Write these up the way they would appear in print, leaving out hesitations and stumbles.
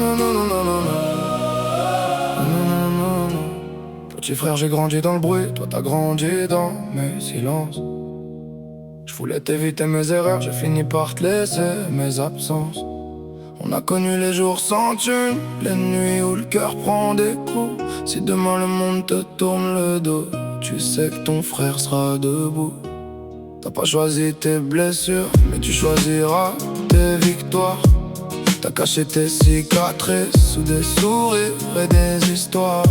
non, non, non, non, non, non, non, non. Petit frère, j'ai grandi dans le bruit, toi t'as grandi dans mes silences. Je voulais t'éviter mes erreurs, j'ai fini par te laisser mes absences. On a connu les jours sans thune, les nuits où le cœur prend des coups. Si demain le monde te tourne le dos, tu sais que ton frère sera debout. T'as pas choisi tes blessures, mais tu choisiras tes victoires. T'as caché tes cicatrices sous des sourires et des histoires.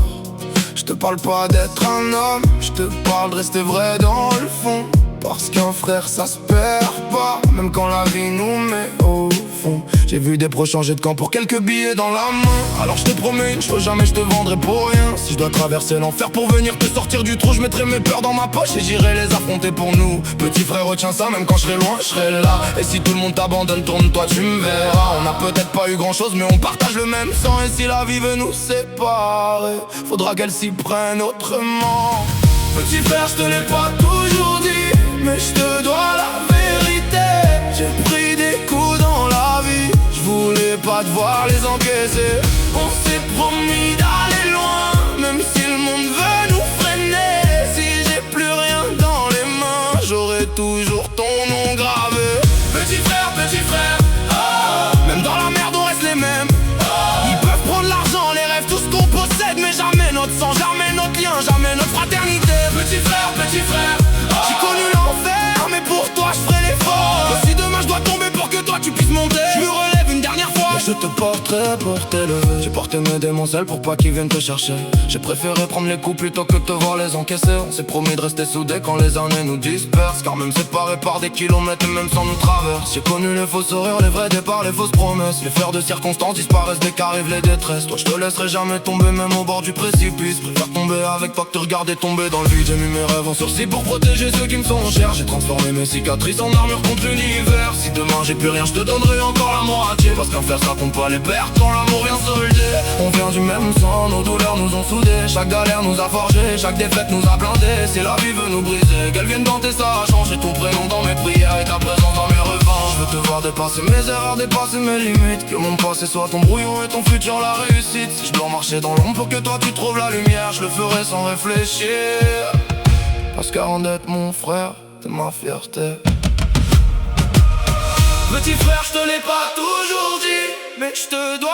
Je te parle pas d'être un homme, je te parle de rester vrai dans le fond. Parce qu'un frère ça se perd pas, même quand la vie nous met au fond. J'ai vu des pros changer de camp pour quelques billets dans la main. Alors je te promets une chose, jamais je te vendrai pour rien. Si je dois traverser l'enfer pour venir te sortir du trou, je mettrai mes peurs dans ma poche et j'irai les affronter pour nous. Petit frère, retiens ça, même quand je serai loin, je serai là. Et si tout le monde t'abandonne, tourne-toi, tu me verras. On a peut-être pas eu grand chose, mais on partage le même sang. Et si la vie veut nous séparer, faudra qu'elle s'y prenne autrement. Petit frère, je te l'ai pas toujours dit, mais je te dois la vérité. J'ai pris des coups dans la vie, je voulais pas devoir les encaisser. On s'est promis d'aller loin, même si le monde veut nous freiner. Si j'ai plus rien dans les mains, j'aurai toujours ton nom gravé. Petit frère, oh. Même dans la merde on reste les mêmes. Ils peuvent prendre l'argent, les rêves, tout ce qu'on possède, mais jamais notre sang, jamais notre lien, jamais notre fraternité. Petit frère, oh. J'ai connu l'enfer, mais pour toi je ferai l'effort. Si demain je dois tomber pour que toi tu puisses monter, je me relève une dernière fois. Mais je te porterai pour t'élever. J'ai porté mes démoncelles pour pas qu'ils viennent te chercher. J'ai préféré prendre les coups plutôt que de te voir les encaisser. On s'est promis de rester soudés quand les années nous dispersent. Car même séparés par des kilomètres et même sans nous traverse. J'ai connu les fausses horaires, les vrais départs, les fausses promesses. Les fers de circonstances disparaissent dès qu'arrivent les détresses. Toi je te laisserai jamais tomber même au bord du précipice. Préfère tomber avec toi que te regarder tomber dans le vide. J'ai mis mes rêves en sursis pour protéger ceux qui me sont chers. J'ai transformé mes cicatrices en armure contre l'univers. Si demain j'ai plus rien, je te donnerai encore la moitié. Parce qu'un frère ça compte pas les pertes quand l'amour vient solder. On vient du même sang, nos douleurs nous ont soudés. Chaque galère nous a forgés, chaque défaite nous a blindés. Si la vie veut nous briser, qu'elle vienne tenter ça a changé ton prénom dans mes prières et ta présence dans mes revanches. Je veux te voir dépasser mes erreurs, dépasser mes limites. Que mon passé soit ton brouillon et ton futur la réussite. Si je dois marcher dans l'ombre pour que toi tu trouves la lumière, je le ferai sans réfléchir. Parce qu'avant d'être mon frère, t'es ma fierté. Petit frère, je te l'ai pas toujours dit, mais je te dois